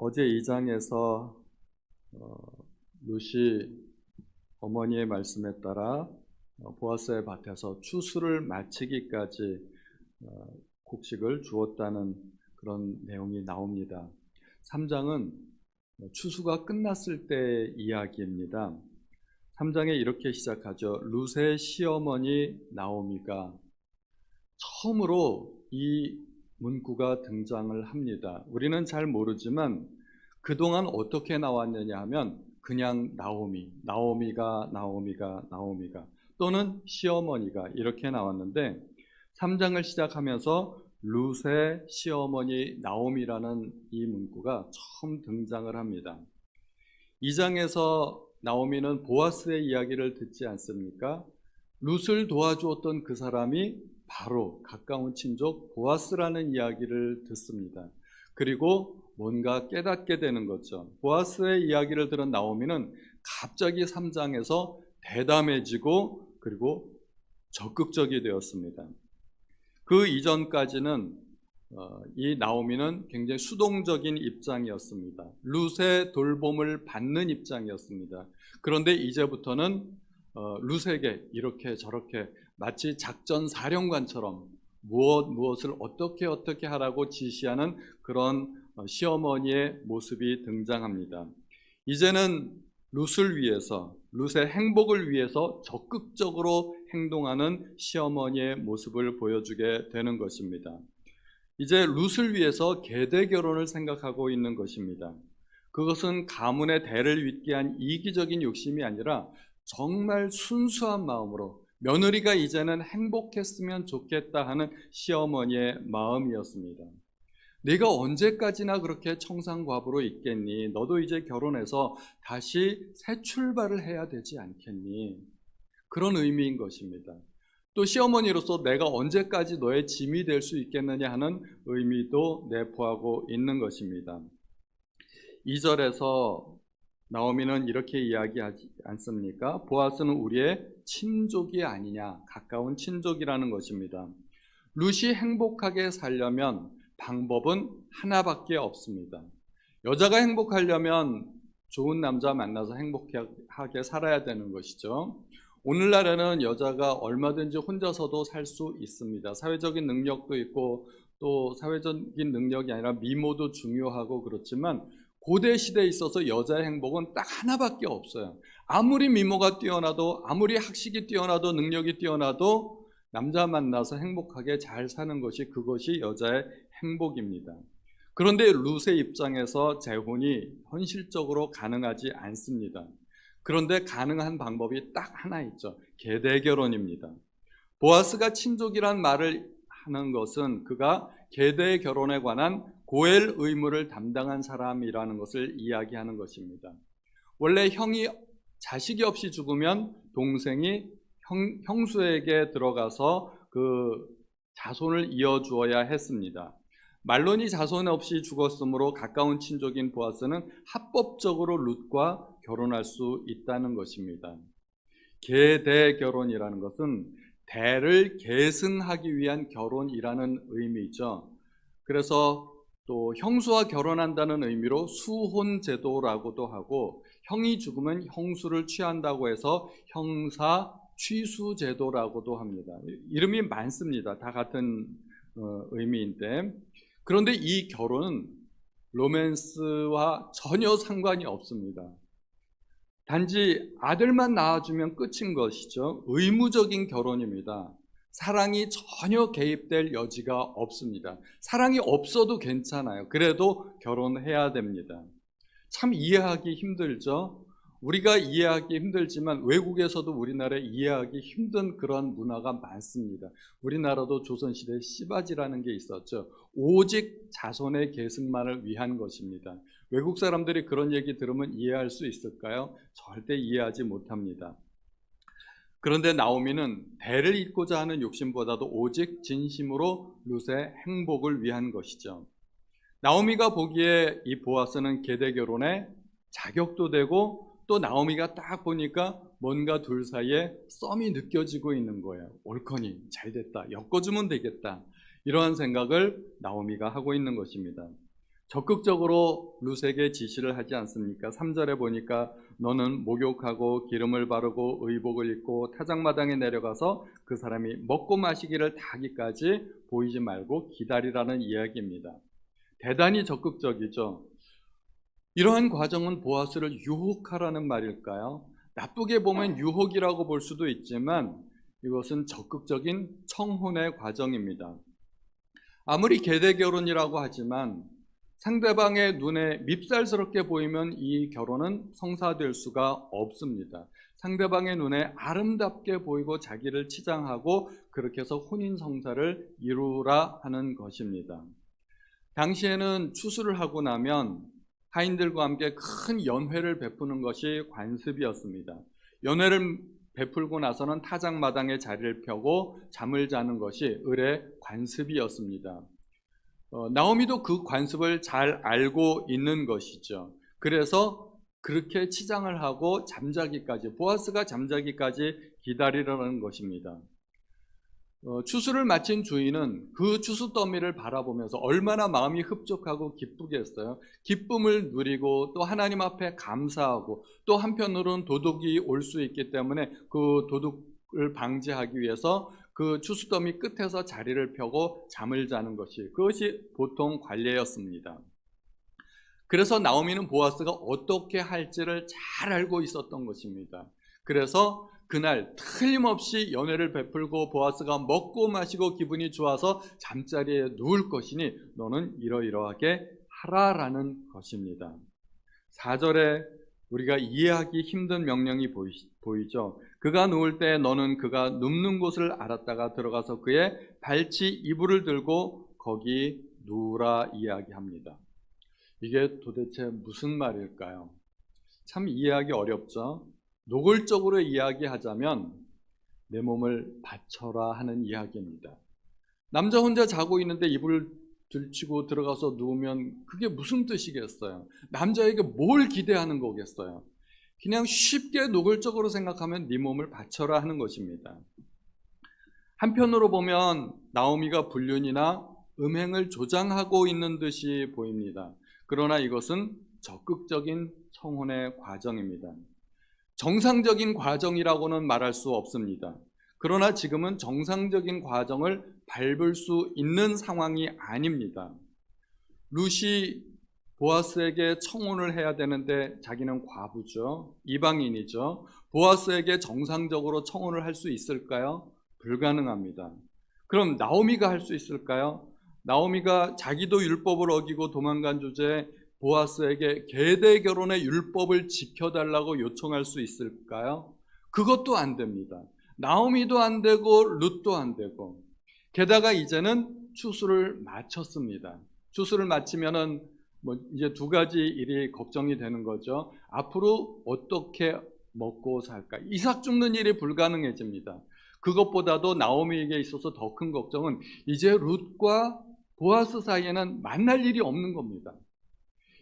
어제 2장에서 룻이 어머니의 말씀에 따라 보아스의 밭에서 추수를 마치기까지 곡식을 주었다는 그런 내용이 나옵니다. 3장은 추수가 끝났을 때의 이야기입니다. 3장에 이렇게 시작하죠. 룻의 시어머니 나오미가 처음으로 이 문구가 등장을 합니다. 우리는 잘 모르지만 그동안 어떻게 나왔느냐 하면 그냥 나오미가 또는 시어머니가 이렇게 나왔는데 3장을 시작하면서 룻의 시어머니 나오미라는 이 문구가 처음 등장을 합니다. 2장에서 나오미는 보아스의 이야기를 듣지 않습니까? 룻을 도와주었던 그 사람이 바로 가까운 친족 보아스라는 이야기를 듣습니다. 그리고 뭔가 깨닫게 되는 거죠. 보아스의 이야기를 들은 나오미는 갑자기 3장에서 대담해지고 그리고 적극적이 되었습니다. 그 이전까지는 이 나오미는 굉장히 수동적인 입장이었습니다. 룻의 돌봄을 받는 입장이었습니다. 그런데 이제부터는 룻에게 이렇게 저렇게 마치 작전 사령관처럼 무엇을 어떻게 하라고 지시하는 그런 시어머니의 모습이 등장합니다. 이제는 룻을 위해서, 룻의 행복을 위해서 적극적으로 행동하는 시어머니의 모습을 보여주게 되는 것입니다. 이제 룻을 위해서 계대 결혼을 생각하고 있는 것입니다. 그것은 가문의 대를 잇게 한 이기적인 욕심이 아니라 정말 순수한 마음으로 며느리가 이제는 행복했으면 좋겠다 하는 시어머니의 마음이었습니다. 네가 언제까지나 그렇게 청산과부로 있겠니? 너도 이제 결혼해서 다시 새 출발을 해야 되지 않겠니? 그런 의미인 것입니다. 또 시어머니로서 내가 언제까지 너의 짐이 될 수 있겠느냐 하는 의미도 내포하고 있는 것입니다. 2절에서 나오미는 이렇게 이야기하지 않습니까? 보아스는 우리의 친족이 아니냐, 가까운 친족이라는 것입니다. 룻이 행복하게 살려면 방법은 하나밖에 없습니다. 여자가 행복하려면 좋은 남자 만나서 행복하게 살아야 되는 것이죠. 오늘날에는 여자가 얼마든지 혼자서도 살 수 있습니다. 사회적인 능력도 있고 또 사회적인 능력이 아니라 미모도 중요하고 그렇지만 고대 시대에 있어서 여자의 행복은 딱 하나밖에 없어요. 아무리 미모가 뛰어나도 아무리 학식이 뛰어나도 능력이 뛰어나도 남자 만나서 행복하게 잘 사는 것이 그것이 여자의 행복입니다. 그런데 룻의 입장에서 재혼이 현실적으로 가능하지 않습니다. 그런데 가능한 방법이 딱 하나 있죠. 계대 결혼입니다. 보아스가 친족이란 말을 하는 것은 그가 계대 결혼에 관한 고엘 의무를 담당한 사람이라는 것을 이야기하는 것입니다. 원래 형이 자식이 없이 죽으면 동생이 형수에게 들어가서 그 자손을 이어주어야 했습니다. 말론이 자손 없이 죽었으므로 가까운 친족인 보아스는 합법적으로 룻과 결혼할 수 있다는 것입니다. 계대 결혼이라는 것은 대를 계승하기 위한 결혼이라는 의미죠. 그래서 또 형수와 결혼한다는 의미로 수혼제도라고도 하고 형이 죽으면 형수를 취한다고 해서 형사 취수제도라고도 합니다. 이름이 많습니다. 다 같은 의미인데 그런데 이 결혼은 로맨스와 전혀 상관이 없습니다. 단지 아들만 낳아주면 끝인 것이죠. 의무적인 결혼입니다. 사랑이 전혀 개입될 여지가 없습니다. 사랑이 없어도 괜찮아요. 그래도 결혼해야 됩니다. 참 이해하기 힘들죠. 우리가 이해하기 힘들지만 외국에서도 우리나라에 이해하기 힘든 그런 문화가 많습니다. 우리나라도 조선시대에 씨바지라는 게 있었죠. 오직 자손의 계승만을 위한 것입니다. 외국 사람들이 그런 얘기 들으면 이해할 수 있을까요? 절대 이해하지 못합니다. 그런데 나오미는 대를 잇고자 하는 욕심보다도 오직 진심으로 룻의 행복을 위한 것이죠. 나오미가 보기에 이 보아스는 계대 결혼에 자격도 되고 또 나오미가 딱 보니까 뭔가 둘 사이에 썸이 느껴지고 있는 거예요. 옳거니 잘됐다, 엮어주면 되겠다, 이러한 생각을 나오미가 하고 있는 것입니다. 적극적으로 룻에게 지시를 하지 않습니까? 3절에 보니까 너는 목욕하고 기름을 바르고 의복을 입고 타작마당에 내려가서 그 사람이 먹고 마시기를 다 하기까지 보이지 말고 기다리라는 이야기입니다. 대단히 적극적이죠. 이러한 과정은 보아스를 유혹하라는 말일까요? 나쁘게 보면 유혹이라고 볼 수도 있지만 이것은 적극적인 청혼의 과정입니다. 아무리 계대 결혼이라고 하지만 상대방의 눈에 밉살스럽게 보이면 이 결혼은 성사될 수가 없습니다. 상대방의 눈에 아름답게 보이고 자기를 치장하고 그렇게 해서 혼인 성사를 이루라 하는 것입니다. 당시에는 추수를 하고 나면 하인들과 함께 큰 연회를 베푸는 것이 관습이었습니다. 연회를 베풀고 나서는 타작마당에 자리를 펴고 잠을 자는 것이 을의 관습이었습니다. 나오미도 그 관습을 잘 알고 있는 것이죠. 그래서 그렇게 치장을 하고 잠자기까지, 보아스가 잠자기까지 기다리라는 것입니다. 추수를 마친 주인은 그 추수 더미를 바라보면서 얼마나 마음이 흡족하고 기쁘겠어요. 기쁨을 누리고 또 하나님 앞에 감사하고 또 한편으로는 도둑이 올 수 있기 때문에 그 도둑을 방지하기 위해서 그 추수 더미 끝에서 자리를 펴고 잠을 자는 그것이 보통 관례였습니다. 그래서 나오미는 보아스가 어떻게 할지를 잘 알고 있었던 것입니다. 그래서 그날 틀림없이 연회를 베풀고 보아스가 먹고 마시고 기분이 좋아서 잠자리에 누울 것이니 너는 이러이러하게 하라라는 것입니다. 4절에 우리가 이해하기 힘든 명령이 보이죠. 그가 누울 때 너는 그가 눕는 곳을 알았다가 들어가서 그의 발치 이불을 들고 거기 누우라 이야기합니다. 이게 도대체 무슨 말일까요? 참 이해하기 어렵죠. 노골적으로 이야기하자면 내 몸을 바쳐라 하는 이야기입니다. 남자 혼자 자고 있는데 이불을 들치고 들어가서 누우면 그게 무슨 뜻이겠어요? 남자에게 뭘 기대하는 거겠어요? 그냥 쉽게 노골적으로 생각하면 네 몸을 바쳐라 하는 것입니다. 한편으로 보면 나오미가 불륜이나 음행을 조장하고 있는 듯이 보입니다. 그러나 이것은 적극적인 청혼의 과정입니다. 정상적인 과정이라고는 말할 수 없습니다. 그러나 지금은 정상적인 과정을 밟을 수 있는 상황이 아닙니다. 룻이 보아스에게 청혼을 해야 되는데 자기는 과부죠. 이방인이죠. 보아스에게 정상적으로 청혼을 할 수 있을까요? 불가능합니다. 그럼 나오미가 할 수 있을까요? 나오미가 자기도 율법을 어기고 도망간 주제에 보아스에게 계대 결혼의 율법을 지켜달라고 요청할 수 있을까요? 그것도 안 됩니다. 나오미도 안 되고 룻도 안 되고, 게다가 이제는 추수를 마쳤습니다. 추수를 마치면은 이제 두 가지 일이 걱정이 되는 거죠. 앞으로 어떻게 먹고 살까? 이삭 줍는 일이 불가능해집니다. 그것보다도 나오미에게 있어서 더 큰 걱정은 이제 룻과 보아스 사이에는 만날 일이 없는 겁니다.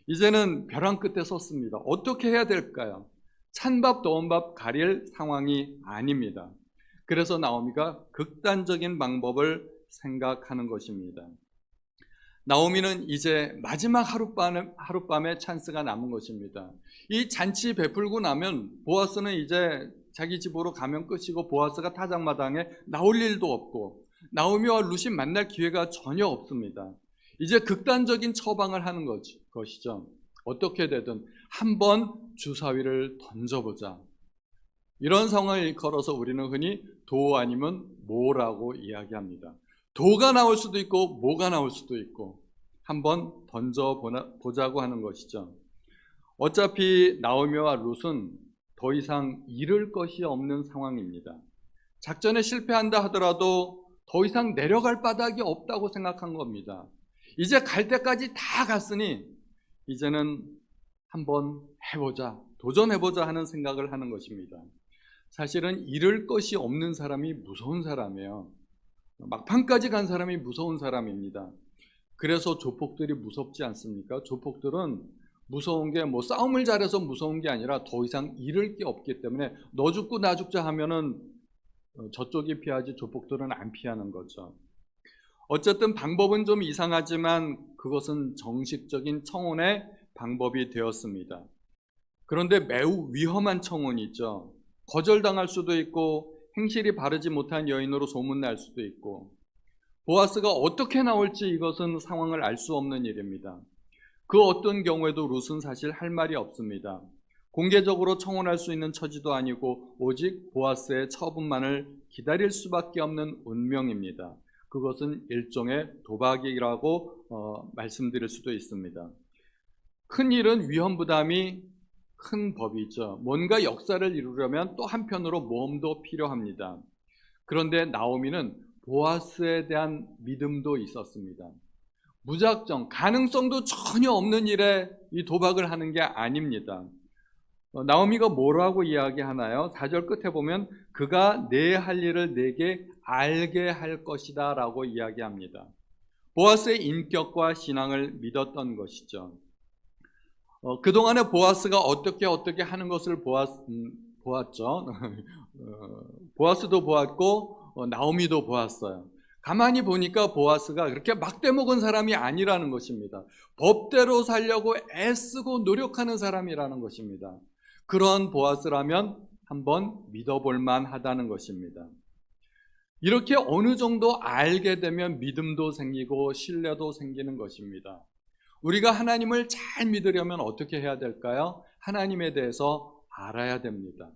이제는 벼랑 끝에 섰습니다. 어떻게 해야 될까요? 찬밥 더운 밥 가릴 상황이 아닙니다. 그래서 나오미가 극단적인 방법을 생각하는 것입니다. 나오미는 이제 마지막 하룻밤의 찬스가 남은 것입니다. 이 잔치 베풀고 나면 보아스는 이제 자기 집으로 가면 끝이고 보아스가 타작마당에 나올 일도 없고 나오미와 룻이 만날 기회가 전혀 없습니다. 이제 극단적인 처방을 하는 것이죠. 어떻게 되든 한번 주사위를 던져보자. 이런 상황을 일컬어서 우리는 흔히 도 아니면 모라고 이야기합니다. 도가 나올 수도 있고 모가 나올 수도 있고 한번 던져보자고 하는 것이죠. 어차피 나오미와 룻은 더 이상 잃을 것이 없는 상황입니다. 작전에 실패한다 하더라도 더 이상 내려갈 바닥이 없다고 생각한 겁니다. 이제 갈 때까지 다 갔으니 이제는 한번 해보자, 도전해보자 하는 생각을 하는 것입니다. 사실은 잃을 것이 없는 사람이 무서운 사람이에요. 막판까지 간 사람이 무서운 사람입니다. 그래서 조폭들이 무섭지 않습니까? 조폭들은 무서운 게 싸움을 잘해서 무서운 게 아니라 더 이상 잃을 게 없기 때문에 너 죽고 나 죽자 하면은 저쪽이 피하지 조폭들은 안 피하는 거죠. 어쨌든 방법은 좀 이상하지만 그것은 정식적인 청혼의 방법이 되었습니다. 그런데 매우 위험한 청혼이죠. 거절당할 수도 있고 행실이 바르지 못한 여인으로 소문날 수도 있고, 보아스가 어떻게 나올지 이것은 상황을 알 수 없는 일입니다. 그 어떤 경우에도 룻은 사실 할 말이 없습니다. 공개적으로 청혼할 수 있는 처지도 아니고 오직 보아스의 처분만을 기다릴 수밖에 없는 운명입니다. 그것은 일종의 도박이라고 말씀드릴 수도 있습니다. 큰 일은 위험 부담이 큰 법이죠. 뭔가 역사를 이루려면 또 한편으로 모험도 필요합니다. 그런데 나오미는 보아스에 대한 믿음도 있었습니다. 무작정 가능성도 전혀 없는 일에 이 도박을 하는 게 아닙니다. 나오미가 뭐라고 이야기하나요? 4절 끝에 보면 그가 내 할 일을 내게 알게 할 것이다 라고 이야기합니다. 보아스의 인격과 신앙을 믿었던 것이죠. 그동안에 보아스가 어떻게 하는 것을 보았죠. 보아스도 보았고 나오미도 보았어요. 가만히 보니까 보아스가 그렇게 막대먹은 사람이 아니라는 것입니다. 법대로 살려고 애쓰고 노력하는 사람이라는 것입니다. 그런 보아스라면 한번 믿어볼 만하다는 것입니다. 이렇게 어느 정도 알게 되면 믿음도 생기고 신뢰도 생기는 것입니다. 우리가 하나님을 잘 믿으려면 어떻게 해야 될까요? 하나님에 대해서 알아야 됩니다.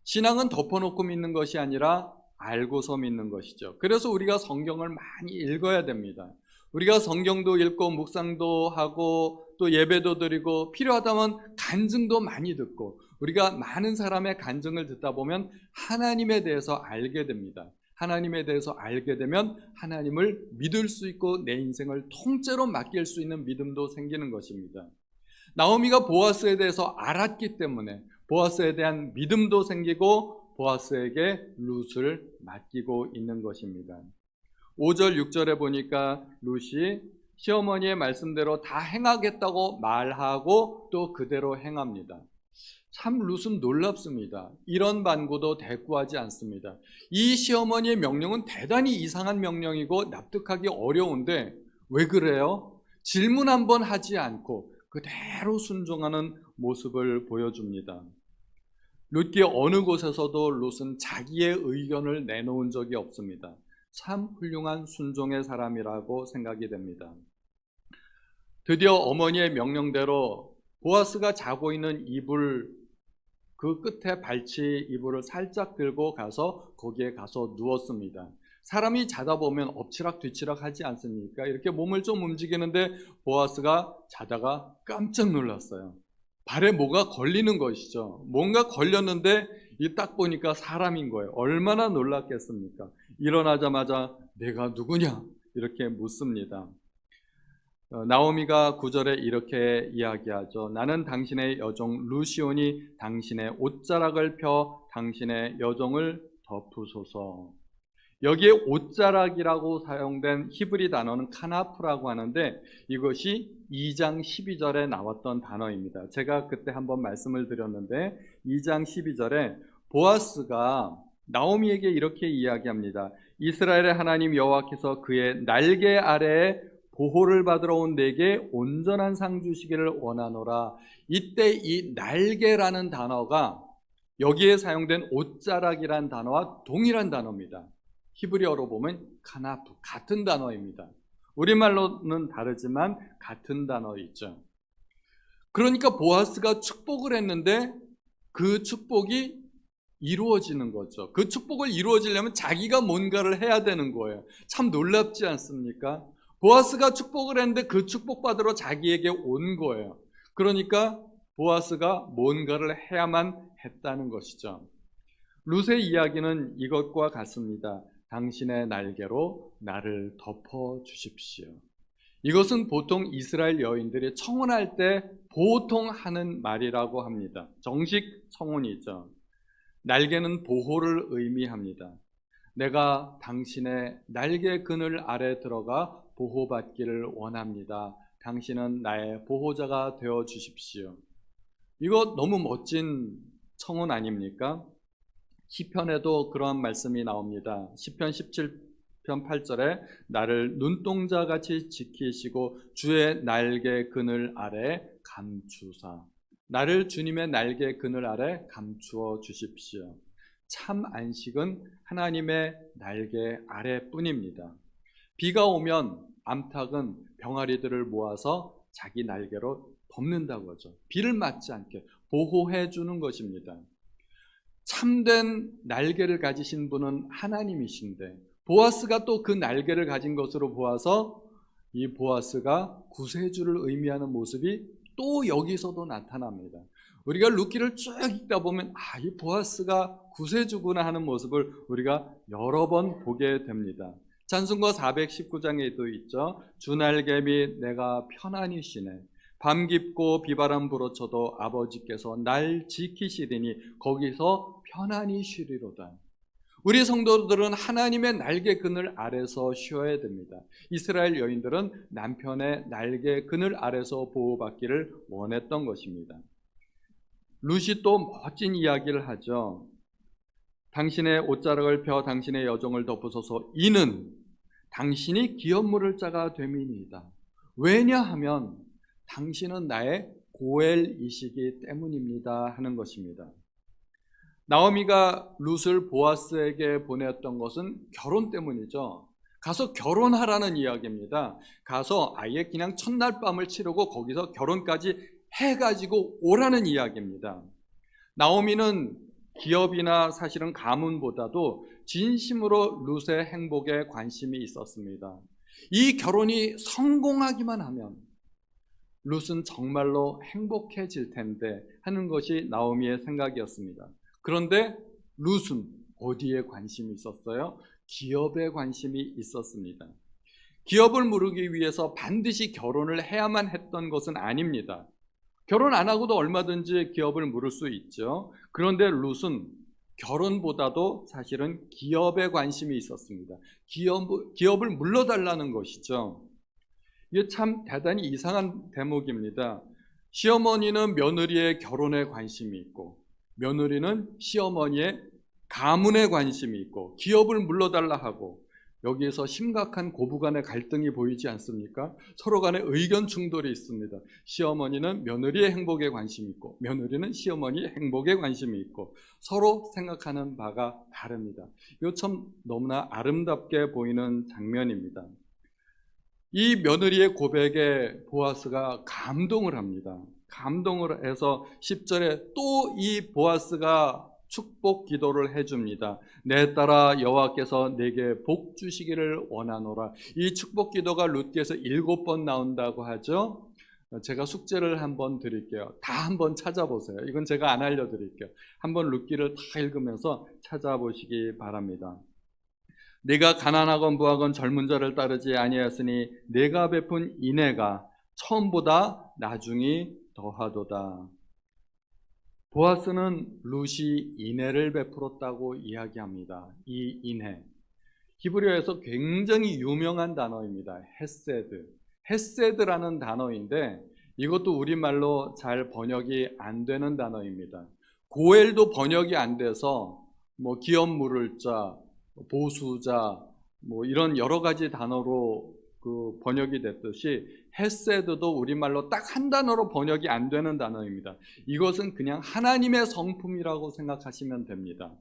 신앙은 덮어놓고 믿는 것이 아니라 알고서 믿는 것이죠. 그래서 우리가 성경을 많이 읽어야 됩니다. 우리가 성경도 읽고 묵상도 하고 또 예배도 드리고 필요하다면 간증도 많이 듣고, 우리가 많은 사람의 간증을 듣다 보면 하나님에 대해서 알게 됩니다. 하나님에 대해서 알게 되면 하나님을 믿을 수 있고 내 인생을 통째로 맡길 수 있는 믿음도 생기는 것입니다. 나오미가 보아스에 대해서 알았기 때문에 보아스에 대한 믿음도 생기고 보아스에게 룻을 맡기고 있는 것입니다. 5절 6절에 보니까 룻이 시어머니의 말씀대로 다 행하겠다고 말하고 또 그대로 행합니다. 참 룻은 놀랍습니다. 이런 반고도 대꾸하지 않습니다. 이 시어머니의 명령은 대단히 이상한 명령이고 납득하기 어려운데 왜 그래요? 질문 한번 하지 않고 그대로 순종하는 모습을 보여줍니다. 룻기 어느 곳에서도 룻은 자기의 의견을 내놓은 적이 없습니다. 참 훌륭한 순종의 사람이라고 생각이 됩니다. 드디어 어머니의 명령대로 보아스가 자고 있는 이불 그 끝에 발치 이불을 살짝 들고 가서 거기에 가서 누웠습니다. 사람이 자다 보면 엎치락 뒤치락 하지 않습니까? 이렇게 몸을 좀 움직이는데 보아스가 자다가 깜짝 놀랐어요. 발에 뭐가 걸리는 것이죠. 뭔가 걸렸는데 딱 보니까 사람인 거예요. 얼마나 놀랐겠습니까? 일어나자마자 내가 누구냐? 이렇게 묻습니다. 나오미가 9절에 이렇게 이야기하죠. 나는 당신의 여종 루시온이 당신의 옷자락을 펴 당신의 여종을 덮으소서. 여기에 옷자락이라고 사용된 히브리 단어는 카나프라고 하는데 이것이 2장 12절에 나왔던 단어입니다. 제가 그때 한번 말씀을 드렸는데 2장 12절에 보아스가 나오미에게 이렇게 이야기합니다. 이스라엘의 하나님 여호와께서 그의 날개 아래에 보호를 받으러 온 내게 온전한 상 주시기를 원하노라. 이때 이 날개라는 단어가 여기에 사용된 옷자락이란 단어와 동일한 단어입니다. 히브리어로 보면 카나프, 같은 단어입니다. 우리말로는 다르지만 같은 단어이죠. 그러니까 보아스가 축복을 했는데 그 축복이 이루어지는 거죠. 그 축복을 이루어지려면 자기가 뭔가를 해야 되는 거예요. 참 놀랍지 않습니까? 보아스가 축복을 했는데 그 축복받으러 자기에게 온 거예요. 그러니까 보아스가 뭔가를 해야만 했다는 것이죠. 룻의 이야기는 이것과 같습니다. 당신의 날개로 나를 덮어 주십시오. 이것은 보통 이스라엘 여인들이 청혼할 때 보통 하는 말이라고 합니다. 정식 청혼이죠. 날개는 보호를 의미합니다. 내가 당신의 날개 그늘 아래 들어가 보호받기를 원합니다. 당신은 나의 보호자가 되어 주십시오. 이거 너무 멋진 청혼 아닙니까? 시편에도 그러한 말씀이 나옵니다. 시편 편 8절에 나를 눈동자같이 지키시고 주의 날개 그늘 아래 감추사. 나를 주님의 날개 그늘 아래 감추어 주십시오. 참 안식은 하나님의 날개 아래뿐입니다. 비가 오면 암탉은 병아리들을 모아서 자기 날개로 덮는다고 하죠. 비를 맞지 않게 보호해 주는 것입니다. 참된 날개를 가지신 분은 하나님이신데 보아스가 또 그 날개를 가진 것으로 보아서 이 보아스가 구세주를 의미하는 모습이 또 여기서도 나타납니다. 우리가 룻기를 쭉 읽다 보면 이 보아스가 구세주구나 하는 모습을 우리가 여러 번 보게 됩니다. 찬송가 419장에도 있죠. 주 날개 및 내가 편안히 쉬네. 밤 깊고 비바람 불어쳐도 아버지께서 날 지키시리니 거기서 편안히 쉬리로다. 우리 성도들은 하나님의 날개 그늘 아래서 쉬어야 됩니다. 이스라엘 여인들은 남편의 날개 그늘 아래서 보호받기를 원했던 것입니다. 룻이 또 멋진 이야기를 하죠. 당신의 옷자락을 펴 당신의 여종을 덮으소서. 이는 당신이 기업물을 자가 됨이니이다. 왜냐하면 당신은 나의 고엘이시기 때문입니다 하는 것입니다. 나오미가 룻을 보아스에게 보냈던 것은 결혼 때문이죠. 가서 결혼하라는 이야기입니다. 가서 아예 그냥 첫날 밤을 치르고 거기서 결혼까지 해가지고 오라는 이야기입니다. 나오미는 기업이나 사실은 가문보다도 진심으로 룻의 행복에 관심이 있었습니다. 이 결혼이 성공하기만 하면 룻은 정말로 행복해질 텐데 하는 것이 나오미의 생각이었습니다. 그런데 룻은 어디에 관심이 있었어요? 기업에 관심이 있었습니다. 기업을 물기 위해서 반드시 결혼을 해야만 했던 것은 아닙니다. 결혼 안 하고도 얼마든지 기업을 물을 수 있죠. 그런데 룻은 결혼보다도 사실은 기업에 관심이 있었습니다. 기업을 물러달라는 것이죠. 이게 참 대단히 이상한 대목입니다. 시어머니는 며느리의 결혼에 관심이 있고 며느리는 시어머니의 가문에 관심이 있고 기업을 물러달라 하고 여기에서 심각한 고부간의 갈등이 보이지 않습니까? 서로 간에 의견 충돌이 있습니다. 시어머니는 며느리의 행복에 관심이 있고 며느리는 시어머니의 행복에 관심이 있고 서로 생각하는 바가 다릅니다. 이거 참 너무나 아름답게 보이는 장면입니다. 이 며느리의 고백에 보아스가 감동을 합니다. 감동을 해서 10절에 또 이 보아스가 축복 기도를 해줍니다. 내 딸아 여호와께서 내게 복 주시기를 원하노라. 이 축복 기도가 룻기에서 7번 나온다고 하죠. 제가 숙제를 한번 드릴게요. 다 한번 찾아보세요. 이건 제가 안 알려드릴게요. 한번 룻기를 다 읽으면서 찾아보시기 바랍니다. 내가 가난하건 부하건 젊은 자를 따르지 아니하였으니 내가 베푼 인애가 처음보다 나중이 더하도다. 보아스는 룻이 인애를 베풀었다고 이야기합니다. 이 인애, 히브리어에서 굉장히 유명한 단어입니다. 헤세드. 헤세드라는 단어인데 이것도 우리말로 잘 번역이 안 되는 단어입니다. 고엘도 번역이 안 돼서 기업 물을 자, 보수자, 이런 여러 가지 단어로 번역이 됐듯이 헤세드도 우리말로 딱 한 단어로 번역이 안 되는 단어입니다. 이것은 그냥 하나님의 성품이라고 생각하시면 됩니다.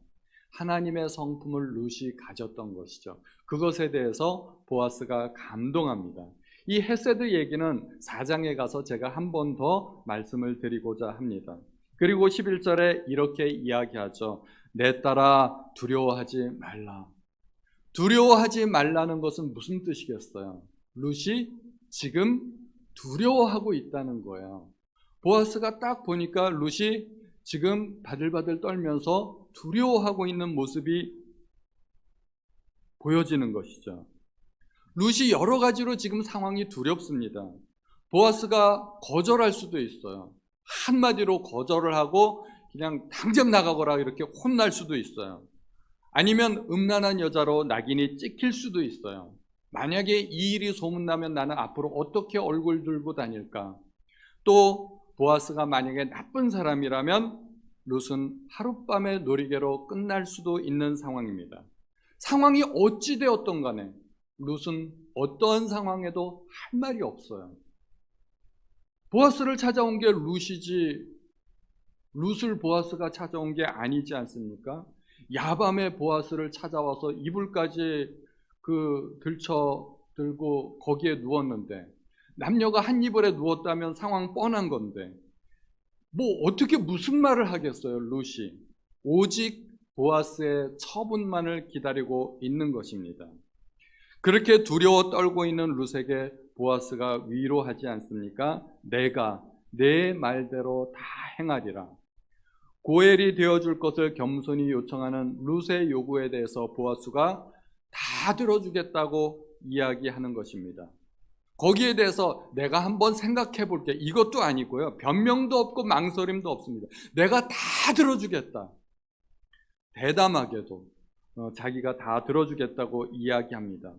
하나님의 성품을 룻이 가졌던 것이죠. 그것에 대해서 보아스가 감동합니다. 이 헤세드 얘기는 4장에 가서 제가 한 번 더 말씀을 드리고자 합니다. 그리고 11절에 이렇게 이야기하죠. 내 딸아 두려워하지 말라. 두려워하지 말라는 것은 무슨 뜻이겠어요? 룻이 지금 두려워하고 있다는 거예요. 보아스가 딱 보니까 룻이 지금 바들바들 떨면서 두려워하고 있는 모습이 보여지는 것이죠. 룻이 여러 가지로 지금 상황이 두렵습니다. 보아스가 거절할 수도 있어요. 한마디로 거절을 하고 그냥 당장 나가거라 이렇게 혼날 수도 있어요. 아니면 음란한 여자로 낙인이 찍힐 수도 있어요. 만약에 이 일이 소문나면 나는 앞으로 어떻게 얼굴 들고 다닐까? 또 보아스가 만약에 나쁜 사람이라면 룻은 하룻밤의 놀이개로 끝날 수도 있는 상황입니다. 상황이 어찌 되었던 간에 룻은 어떠한 상황에도 할 말이 없어요. 보아스를 찾아온 게 룻이지 룻을 보아스가 찾아온 게 아니지 않습니까? 야밤에 보아스를 찾아와서 이불까지 들쳐 들고 거기에 누웠는데, 남녀가 한 이불에 누웠다면 상황 뻔한 건데 뭐 어떻게 무슨 말을 하겠어요, 룻이. 오직 보아스의 처분만을 기다리고 있는 것입니다. 그렇게 두려워 떨고 있는 룻에게 보아스가 위로하지 않습니까? 내가 내 말대로 다 행하리라. 고엘이 되어줄 것을 겸손히 요청하는 룻의 요구에 대해서 보아스가 다 들어주겠다고 이야기하는 것입니다. 거기에 대해서 내가 한번 생각해 볼게, 이것도 아니고요, 변명도 없고 망설임도 없습니다. 내가 다 들어주겠다. 대담하게도 자기가 다 들어주겠다고 이야기합니다.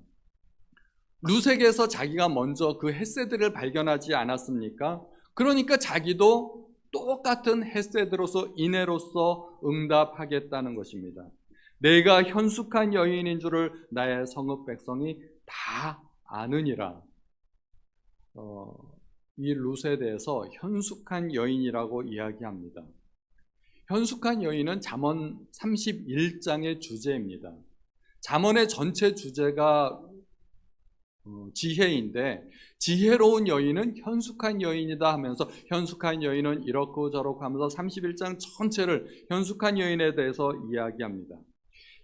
룻에게서 자기가 먼저 그 헤세드를 발견하지 않았습니까? 그러니까 자기도 똑같은 헤세드로서 인애로서 응답하겠다는 것입니다. 내가 현숙한 여인인 줄을 나의 성읍 백성이 다 아느니라. 이 룻에 대해서 현숙한 여인이라고 이야기합니다. 현숙한 여인은 잠언 31장의 주제입니다. 잠언의 전체 주제가 지혜인데, 지혜로운 여인은 현숙한 여인이다 하면서 현숙한 여인은 이렇고 저렇고 하면서 31장 전체를 현숙한 여인에 대해서 이야기합니다.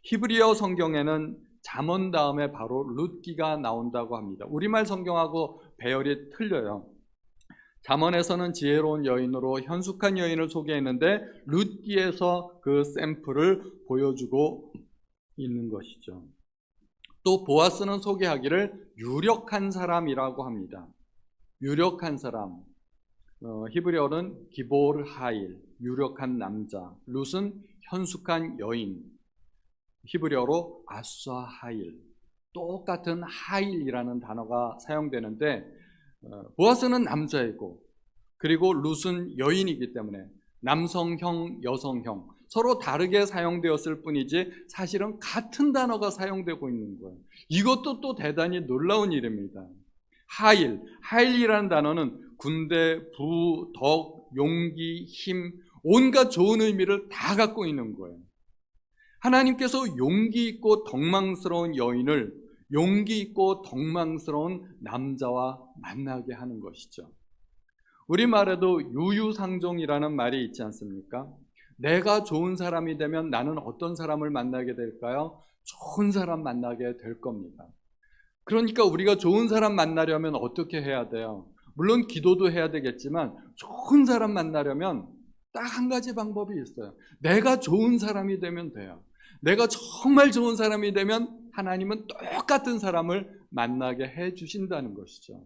히브리어 성경에는 잠언 다음에 바로 룻기가 나온다고 합니다. 우리말 성경하고 배열이 틀려요. 잠언에서는 지혜로운 여인으로 현숙한 여인을 소개했는데 룻기에서 그 샘플을 보여주고 있는 것이죠. 또 보아스는 소개하기를 유력한 사람이라고 합니다. 유력한 사람, 히브리어는 기볼 하일, 유력한 남자, 룻은 현숙한 여인, 히브리어로 아수아 하일, 똑같은 하일이라는 단어가 사용되는데, 보아스는 남자이고 그리고 룻은 여인이기 때문에 남성형, 여성형 서로 다르게 사용되었을 뿐이지 사실은 같은 단어가 사용되고 있는 거예요. 이것도 또 대단히 놀라운 일입니다. 하일, 하일이라는 단어는 군대, 부, 덕, 용기, 힘, 온갖 좋은 의미를 다 갖고 있는 거예요. 하나님께서 용기 있고 덕망스러운 여인을 용기 있고 덕망스러운 남자와 만나게 하는 것이죠. 우리말에도 유유상종이라는 말이 있지 않습니까? 내가 좋은 사람이 되면 나는 어떤 사람을 만나게 될까요? 좋은 사람 만나게 될 겁니다. 그러니까 우리가 좋은 사람 만나려면 어떻게 해야 돼요? 물론 기도도 해야 되겠지만 좋은 사람 만나려면 딱 한 가지 방법이 있어요. 내가 좋은 사람이 되면 돼요. 내가 정말 좋은 사람이 되면 하나님은 똑같은 사람을 만나게 해 주신다는 것이죠.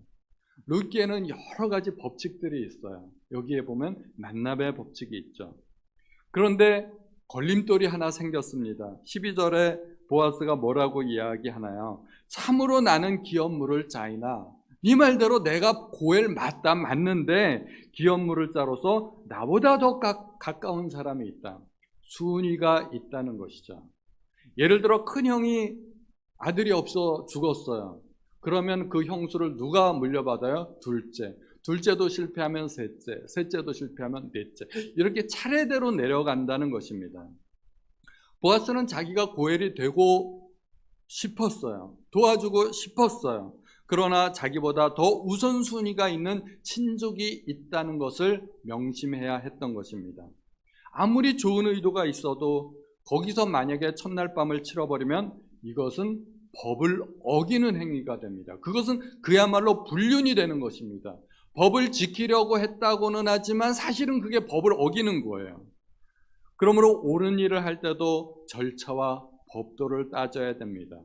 룻기에는 여러 가지 법칙들이 있어요. 여기에 보면 만남의 법칙이 있죠. 그런데 걸림돌이 하나 생겼습니다. 12절에 보아스가 뭐라고 이야기하나요? 참으로 나는 기업물을 짜이나, 이 말대로 내가 고엘 맞는데 기업물을 짜로서 나보다 더 가까운 사람이 있다. 순위가 있다는 것이죠. 예를 들어 큰형이 아들이 없어 죽었어요. 그러면 그 형수를 누가 물려받아요? 둘째도 실패하면 셋째도 실패하면 넷째, 이렇게 차례대로 내려간다는 것입니다. 보아스는 자기가 고엘이 되고 싶었어요. 도와주고 싶었어요. 그러나 자기보다 더 우선순위가 있는 친족이 있다는 것을 명심해야 했던 것입니다. 아무리 좋은 의도가 있어도 거기서 만약에 첫날 밤을 치러버리면 이것은 법을 어기는 행위가 됩니다. 그것은 그야말로 불륜이 되는 것입니다. 법을 지키려고 했다고는 하지만 사실은 그게 법을 어기는 거예요. 그러므로 옳은 일을 할 때도 절차와 법도를 따져야 됩니다.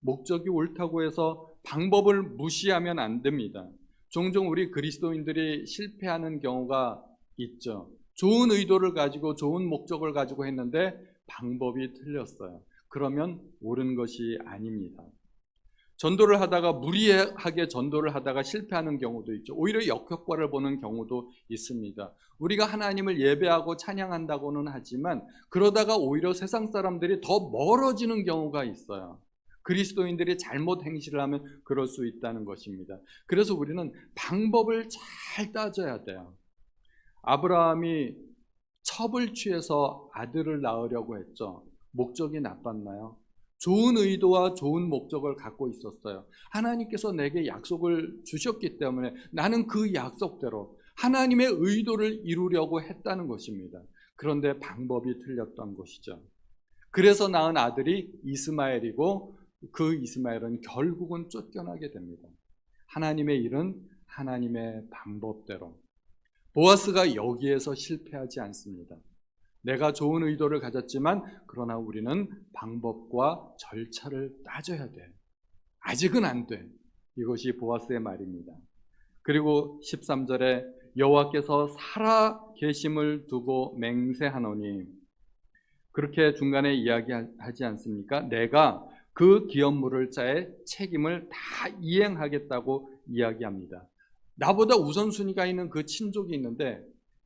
목적이 옳다고 해서 방법을 무시하면 안 됩니다. 종종 우리 그리스도인들이 실패하는 경우가 있죠. 좋은 의도를 가지고 좋은 목적을 가지고 했는데 방법이 틀렸어요. 그러면 옳은 것이 아닙니다. 전도를 하다가 무리하게 전도를 하다가 실패하는 경우도 있죠. 오히려 역효과를 보는 경우도 있습니다. 우리가 하나님을 예배하고 찬양한다고는 하지만 그러다가 오히려 세상 사람들이 더 멀어지는 경우가 있어요. 그리스도인들이 잘못 행실을 하면 그럴 수 있다는 것입니다. 그래서 우리는 방법을 잘 따져야 돼요. 아브라함이 첩을 취해서 아들을 낳으려고 했죠. 목적이 나빴나요? 좋은 의도와 좋은 목적을 갖고 있었어요. 하나님께서 내게 약속을 주셨기 때문에 나는 그 약속대로 하나님의 의도를 이루려고 했다는 것입니다. 그런데 방법이 틀렸던 것이죠. 그래서 낳은 아들이 이스마엘이고 그 이스마엘은 결국은 쫓겨나게 됩니다. 하나님의 일은 하나님의 방법대로. 보아스가 여기에서 실패하지 않습니다. 내가 좋은 의도를 가졌지만 그러나 우리는 방법과 절차를 따져야 돼. 아직은 안 돼. 이것이 보아스의 말입니다. 그리고 13절에 여호와께서 살아 계심을 두고 맹세하노니, 그렇게 중간에 이야기하지 않습니까? 내가 그 기업물을 자의 책임을 다 이행하겠다고 이야기합니다. 나보다 우선순위가 있는 그 친족이 있는데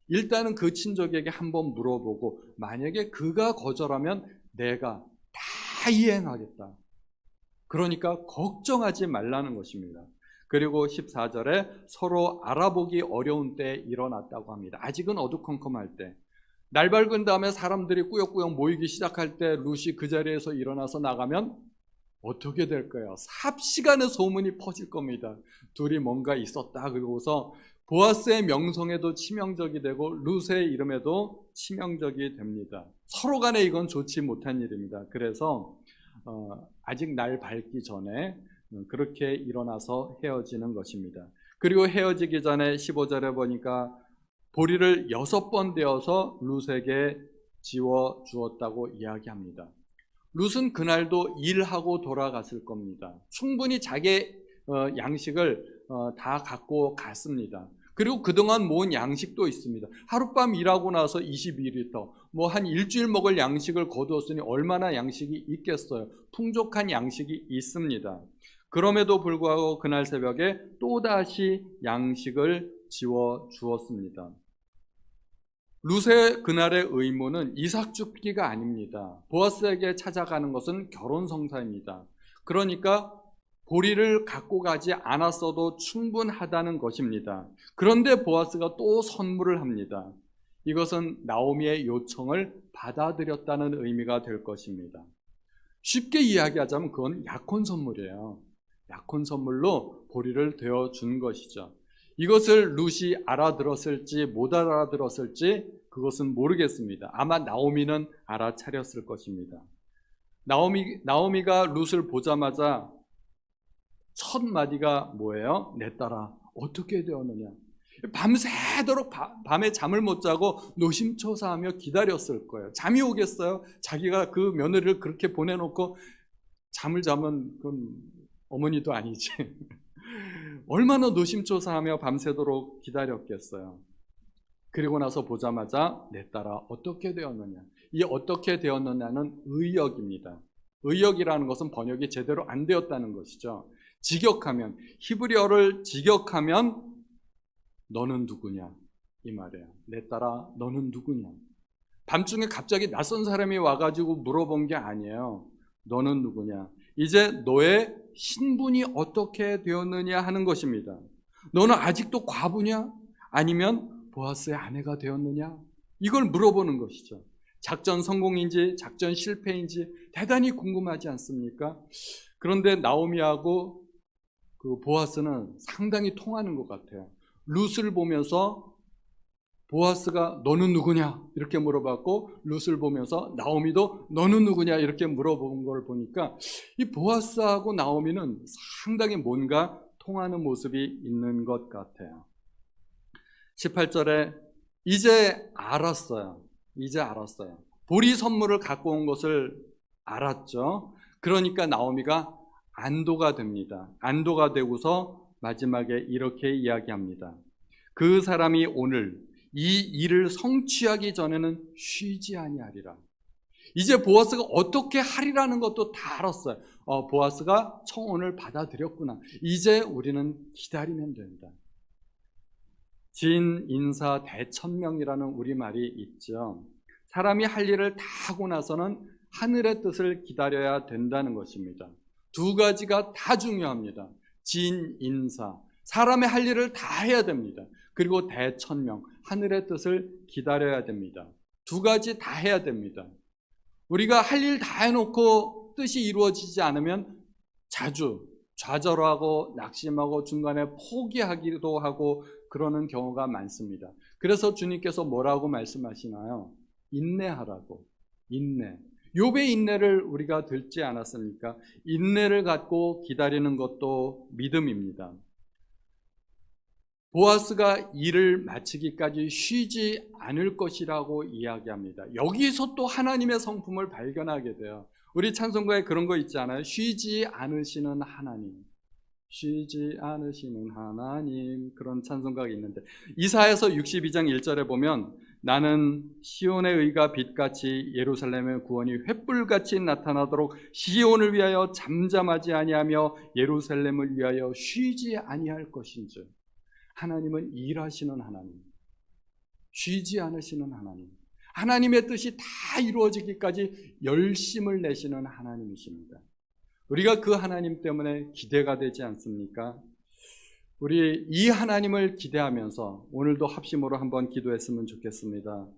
일단은 그 친족에게 한번 물어보고 만약에 그가 거절하면 내가 다 이행하겠다. 그러니까 걱정하지 말라는 것입니다. 그리고 14절에 서로 알아보기 어려운 때에 일어났다고 합니다. 아직은 어두컴컴할 때. 날 밝은 다음에 사람들이 꾸역꾸역 모이기 시작할 때 룻이 그 자리에서 일어나서 나가면 어떻게 될까요? 삽시간에 소문이 퍼질 겁니다. 둘이 뭔가 있었다. 그러고서 보아스의 명성에도 치명적이 되고 룻의 이름에도 치명적이 됩니다. 서로 간에 이건 좋지 못한 일입니다. 그래서 아직 날 밝기 전에 그렇게 일어나서 헤어지는 것입니다. 그리고 헤어지기 전에 15절에 보니까 보리를 6번 되어서 룻에게 지워 주었다고 이야기합니다. 룻은 그날도 일하고 돌아갔을 겁니다. 충분히 자기 양식을 다 갖고 갔습니다. 그리고 그동안 모은 양식도 있습니다. 하룻밤 일하고 나서 22리터, 뭐 한 일주일 먹을 양식을 거두었으니 얼마나 양식이 있겠어요. 풍족한 양식이 있습니다. 그럼에도 불구하고 그날 새벽에 또다시 양식을 지워 주었습니다. 룻의 그날의 의무는 이삭 줍기가 아닙니다. 보아스에게 찾아가는 것은 결혼 성사입니다. 그러니까 보리를 갖고 가지 않았어도 충분하다는 것입니다. 그런데 보아스가 또 선물을 합니다. 이것은 나오미의 요청을 받아들였다는 의미가 될 것입니다. 쉽게 이야기하자면 그건 약혼 선물이에요. 약혼 선물로 보리를 되어준 것이죠. 이것을 룻이 알아들었을지 못 알아들었을지 그것은 모르겠습니다. 아마 나오미는 알아차렸을 것입니다. 나오미가 룻을 보자마자 첫 마디가 뭐예요? 내 딸아 어떻게 되었느냐. 밤새도록 밤에 잠을 못 자고 노심초사하며 기다렸을 거예요. 잠이 오겠어요? 자기가 그 며느리를 그렇게 보내놓고 잠을 자면 그건 어머니도 아니지. 얼마나 노심초사하며 밤새도록 기다렸겠어요. 그리고 나서 보자마자 내 딸아 어떻게 되었느냐. 이 어떻게 되었느냐는 의역입니다. 의역이라는 것은 번역이 제대로 안 되었다는 것이죠. 직역하면, 히브리어를 직역하면 너는 누구냐 이 말이에요. 내 딸아 너는 누구냐. 밤중에 갑자기 낯선 사람이 와가지고 물어본 게 아니에요. 너는 누구냐. 이제 너의 신분이 어떻게 되었느냐 하는 것입니다. 너는 아직도 과부냐? 아니면 보아스의 아내가 되었느냐? 이걸 물어보는 것이죠. 작전 성공인지 작전 실패인지 대단히 궁금하지 않습니까? 그런데 나오미하고 그 보아스는 상당히 통하는 것 같아요. 룻을 보면서 보아스가 너는 누구냐 이렇게 물어봤고 룻을 보면서 나오미도 너는 누구냐 이렇게 물어본 걸 보니까 이 보아스하고 나오미는 상당히 뭔가 통하는 모습이 있는 것 같아요. 18절에 이제 알았어요. 보리 선물을 갖고 온 것을 알았죠. 그러니까 나오미가 안도가 됩니다. 안도가 되고서 마지막에 이렇게 이야기합니다. 그 사람이 오늘 이 일을 성취하기 전에는 쉬지 아니하리라. 이제 보아스가 어떻게 하리라는 것도 다 알았어요. 보아스가 청혼을 받아들였구나. 이제 우리는 기다리면 된다. 진인사 대천명이라는 우리말이 있죠. 사람이 할 일을 다 하고 나서는 하늘의 뜻을 기다려야 된다는 것입니다. 두 가지가 다 중요합니다. 진인사, 사람의 할 일을 다 해야 됩니다. 그리고 대천명, 하늘의 뜻을 기다려야 됩니다. 두 가지 다 해야 됩니다. 우리가 할 일 다 해놓고 뜻이 이루어지지 않으면 자주 좌절하고 낙심하고 중간에 포기하기도 하고 그러는 경우가 많습니다. 그래서 주님께서 뭐라고 말씀하시나요? 인내하라고. 인내. 욥의 인내를 우리가 듣지 않았습니까? 인내를 갖고 기다리는 것도 믿음입니다. 보아스가 일을 마치기까지 쉬지 않을 것이라고 이야기합니다. 여기서 또 하나님의 성품을 발견하게 돼요. 우리 찬송가에 그런 거 있지 않아요? 쉬지 않으시는 하나님. 쉬지 않으시는 하나님. 그런 찬송가가 있는데 이사야서 62장 1절에 보면 나는 시온의 의가 빛같이 예루살렘의 구원이 횃불같이 나타나도록 시온을 위하여 잠잠하지 아니하며 예루살렘을 위하여 쉬지 아니할 것인즉. 하나님은 일하시는 하나님, 쉬지 않으시는 하나님, 하나님의 뜻이 다 이루어지기까지 열심을 내시는 하나님이십니다. 우리가 그 하나님 때문에 기대가 되지 않습니까? 우리 이 하나님을 기대하면서 오늘도 합심으로 한번 기도했으면 좋겠습니다.